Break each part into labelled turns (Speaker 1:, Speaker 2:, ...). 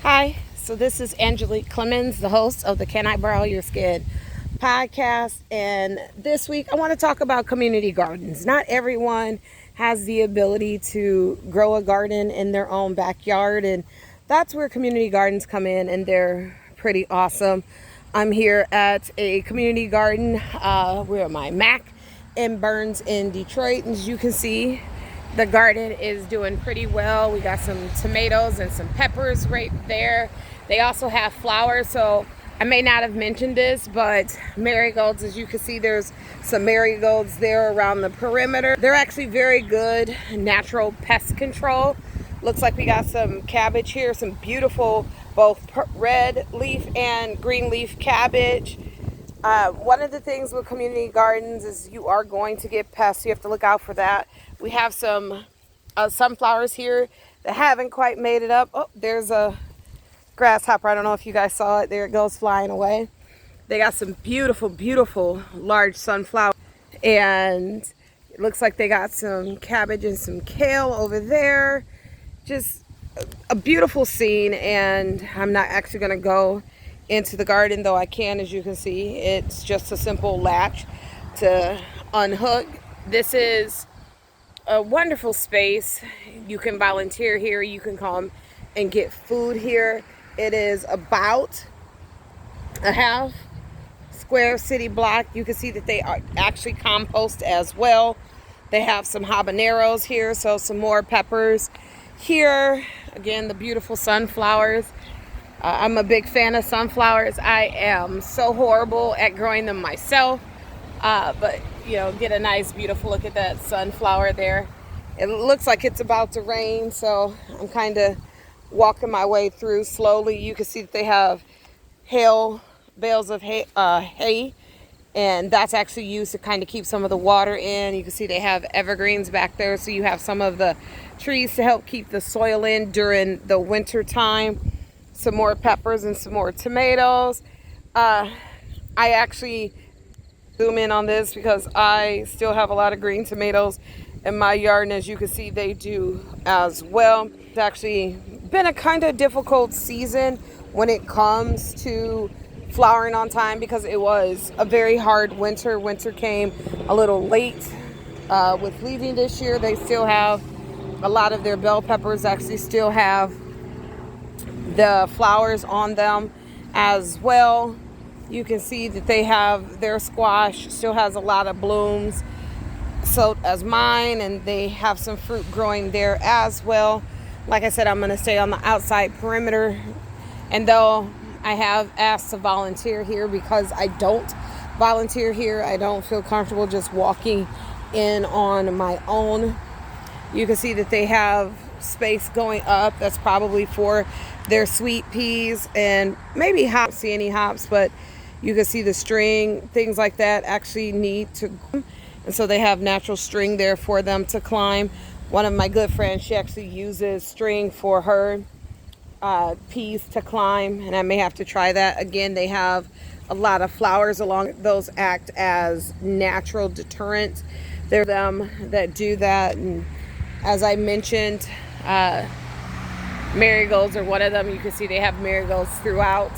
Speaker 1: Hi, so this is Angelique Clemens, the host of the Can I Borrow Your Skin podcast. And this week I want to talk about community gardens. Not everyone has the ability to grow a garden in their own backyard, and that's where community gardens come in, and they're pretty awesome. I'm here at a community garden. Where am I? Mac and Burns in Detroit. And as you can see, the garden is doing pretty well. We got some tomatoes and some peppers right there. They also have flowers, so I may not have mentioned this, but marigolds, as you can see, there's some marigolds there around the perimeter. They're actually very good natural pest control. Looks like we got some cabbage here, some beautiful both red leaf and green leaf cabbage. One of the things with community gardens is you are going to get pests. You have to look out for that. We have some sunflowers here that haven't quite made it up. Oh, there's a grasshopper. I don't know if you guys saw it. There it goes flying away. They got some beautiful, beautiful large sunflowers. And it looks like they got some cabbage and some kale over there. Just a beautiful scene. And I'm not actually going to go into the garden, though I can. As you can see, it's just a simple latch to unhook. This is a wonderful space. You can volunteer here. You can come and get food here. It is about a half square city block. You can see that they are actually compost as well. They have some habaneros here, so some more peppers here. Again, the beautiful sunflowers. I'm a big fan of sunflowers. I am so horrible at growing them myself, but you know, get a nice beautiful look at that sunflower there. It looks like it's about to rain, so I'm kind of walking my way through slowly. You can see that they have bales of hay, and that's actually used to kind of keep some of the water in. You can see they have evergreens back there, so you have some of the trees to help keep the soil in during the winter time. Some more peppers and some more tomatoes. I actually zoom in on this because I still have a lot of green tomatoes in my yard, and as you can see, they do as well. It's actually been a kind of difficult season when it comes to flowering on time because it was a very hard winter. Winter came a little late with leaving this year. They still have a lot of their bell peppers actually still have the flowers on them as well. You can see that they have their squash still has a lot of blooms, so as mine, and they have some fruit growing there as well. Like I said, I'm going to stay on the outside perimeter, and though I have asked to volunteer here because I don't volunteer here, I don't feel comfortable just walking in on my own. You can see that they have space going up. That's probably for their sweet peas and maybe hops. See any hops, but you can see the string, things like that actually need to, and so they have natural string there for them to climb. One of my good friends, she actually uses string for her peas to climb, and I may have to try that again. They have a lot of flowers along those, act as natural deterrents. They're them that do that. And as I mentioned, marigolds are one of them. You can see they have marigolds throughout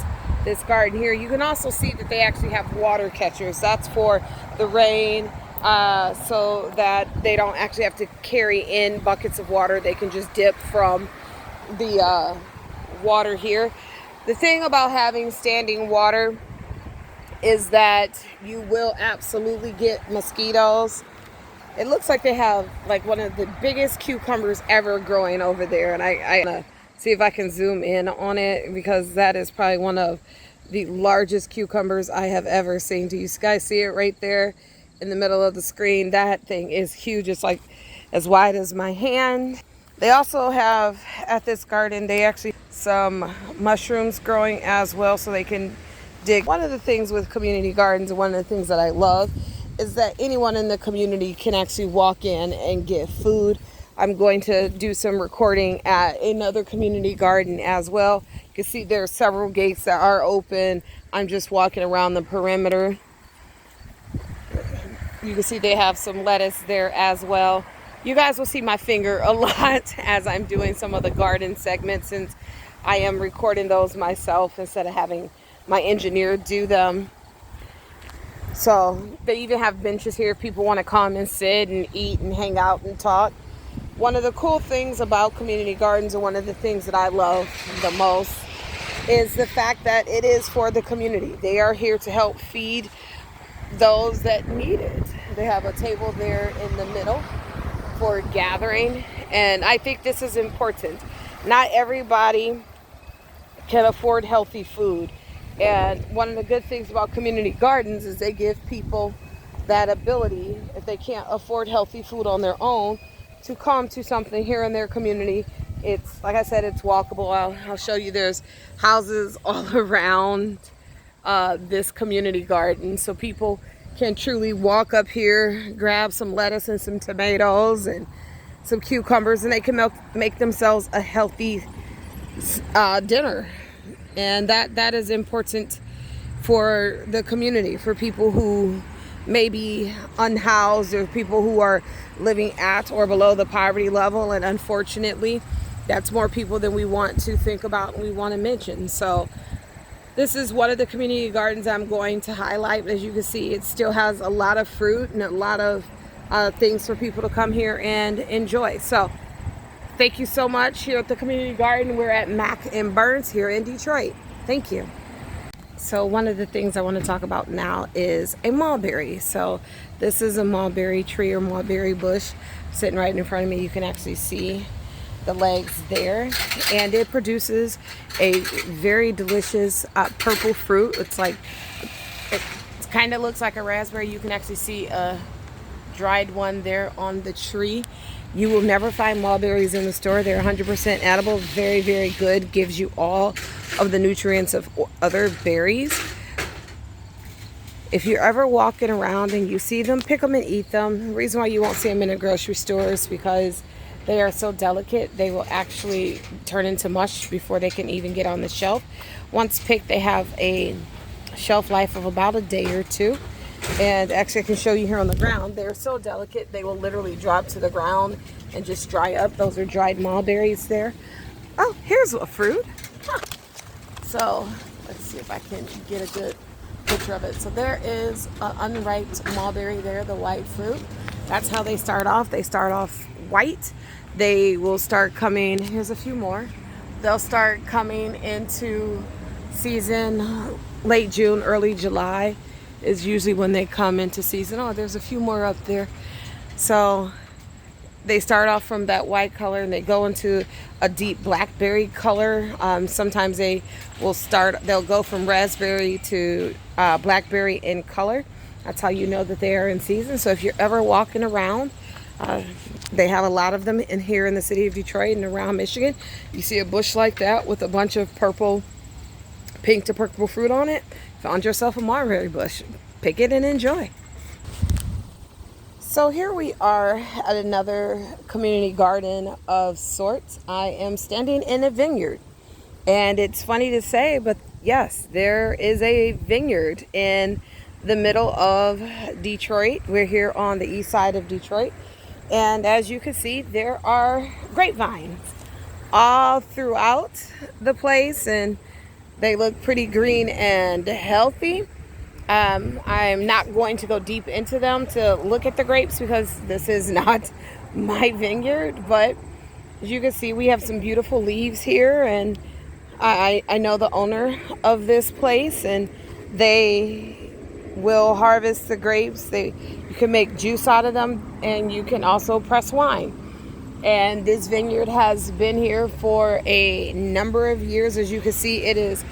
Speaker 1: this garden here. You can also see that they actually have water catchers. That's for the rain, so that they don't actually have to carry in buckets of water. They can just dip from the water here. The thing about having standing water is that you will absolutely get mosquitoes. It looks like they have like one of the biggest cucumbers ever growing over there, and I want to see if I can zoom in on it because that is probably one of the largest cucumbers I have ever seen. Do you guys see it right there in the middle of the screen? That thing is huge. It's like as wide as my hand. They also have at this garden, they actually some mushrooms growing as well, so they can dig. One of the things with community gardens, and one of the things that I love, is that anyone in the community can actually walk in and get food. I'm going to do some recording at another community garden as well. You can see there are several gates that are open. I'm just walking around the perimeter. You can see they have some lettuce there as well. You guys will see my finger a lot as I'm doing some of the garden segments, since I am recording those myself instead of having my engineer do them. So they even have benches here if people want to come and sit and eat and hang out and talk. One of the cool things about community gardens, and one of the things that I love the most, is the fact that it is for the community. They are here to help feed those that need it. They have a table there in the middle for gathering, and I think this is important. Not everybody can afford healthy food, and one of the good things about community gardens is they give people that ability, if they can't afford healthy food on their own, to come to something here in their community. It's, like I said, it's walkable. I'll show you, there's houses all around this community garden, so people can truly walk up here, grab some lettuce and some tomatoes and some cucumbers, and they can make themselves a healthy dinner. And that is important for the community, for people who may be unhoused, or people who are living at or below the poverty level. And unfortunately, that's more people than we want to think about and we want to mention. So this is one of the community gardens I'm going to highlight. As you can see, it still has a lot of fruit and a lot of things for people to come here and enjoy. So thank you so much. Here at the community garden, we're at Mack and Burns here in Detroit. Thank you. So one of the things I want to talk about now is a mulberry. So this is a mulberry tree or mulberry bush sitting right in front of me. You can actually see the legs there, and it produces a very delicious purple fruit. It's like, it kind of looks like a raspberry. You can actually see a dried one there on the tree. You will never find mulberries in the store. They're 100% edible, very, very good. Gives you all of the nutrients of other berries. If you're ever walking around and you see them, pick them and eat them. The reason why you won't see them in a grocery store is because they are so delicate. They will actually turn into mush before they can even get on the shelf. Once picked, they have a shelf life of about a day or two. And actually, I can show you here on the ground. They're so delicate, they will literally drop to the ground and just dry up. Those are dried mulberries there. Oh, here's a fruit. Huh. So let's see if I can get a good picture of it. So there is an unripe mulberry there, the white fruit. That's how they start off. They start off white. They will start coming, here's a few more. They'll start coming into season late June, early July is usually when they come into season. Oh, there's a few more up there. So they start off from that white color and they go into a deep blackberry color. Sometimes they'll go from raspberry to blackberry in color. That's how you know that they are in season. So if you're ever walking around, they have a lot of them in here in the city of Detroit and around Michigan. You see a bush like that with a bunch of pink to purple fruit on it. Found yourself a mulberry bush. Pick it and enjoy. So here we are at another community garden of sorts. I am standing in a vineyard. And it's funny to say, but yes, there is a vineyard in the middle of Detroit. We're here on the east side of Detroit. And as you can see, there are grapevines all throughout the place, and they look pretty green and healthy. I'm not going to go deep into them to look at the grapes because this is not my vineyard. But as you can see, we have some beautiful leaves here, and I know the owner of this place, and they will harvest the grapes. You can make juice out of them, and you can also press wine. And this vineyard has been here for a number of years. As you can see, it is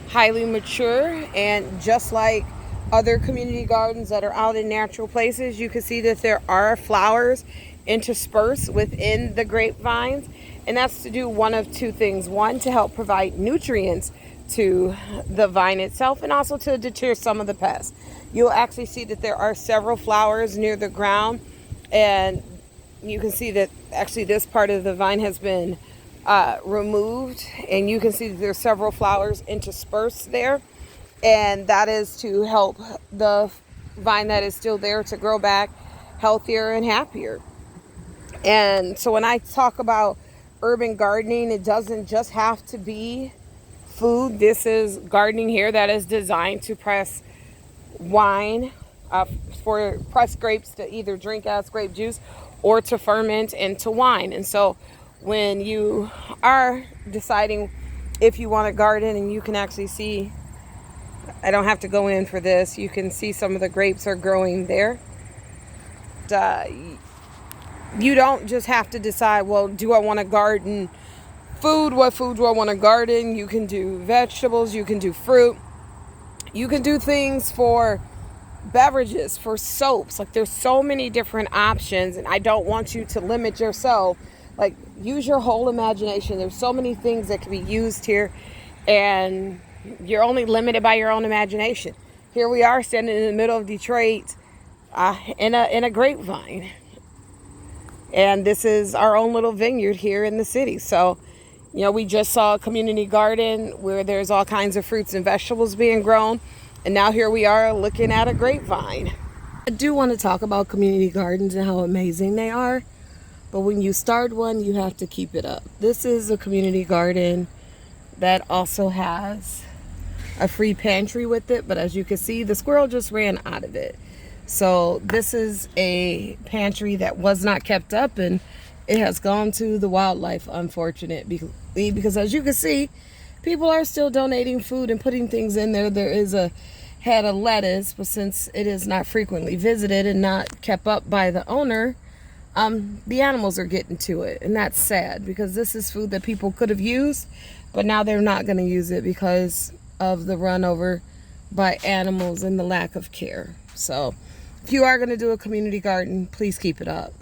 Speaker 1: highly mature, and just like other community gardens that are out in natural places, you can see that there are flowers interspersed within the grapevines, and that's to do one of two things. One, to help provide nutrients to the vine itself, and also to deter some of the pests. You'll actually see that there are several flowers near the ground, and you can see that actually this part of the vine has been removed, and you can see that there's several flowers interspersed there, and that is to help the vine that is still there to grow back healthier and happier. And so when I talk about urban gardening. It doesn't just have to be food. This is gardening here that is designed to press wine, for pressed grapes to either drink as grape juice or to ferment into wine. And so when you are deciding if you want to garden, and you can actually see, I don't have to go in for this, you can see some of the grapes are growing there. You don't just have to decide, well, do I want to garden food? What food do I want to garden? You can do vegetables, you can do fruit, you can do things for beverages, for soaps. Like, there's so many different options, and I don't want you to limit yourself. Like, use your whole imagination. There's so many things that can be used here, and you're only limited by your own imagination. Here we are standing in the middle of Detroit, in a grapevine, and this is our own little vineyard here in the city. So, you know, we just saw a community garden where there's all kinds of fruits and vegetables being grown. And now here we are looking at a grapevine. I do want to talk about community gardens and how amazing they are. But when you start one, you have to keep it up. This is a community garden that also has a free pantry with it. But as you can see, the squirrel just ran out of it. So this is a pantry that was not kept up, and it has gone to the wildlife, unfortunately, because as you can see, people are still donating food and putting things in there. There is a head of lettuce, but since it is not frequently visited and not kept up by the owner, the animals are getting to it. And that's sad, because this is food that people could have used, but now they're not going to use it because of the run over by animals and the lack of care. So if you are going to do a community garden, please keep it up.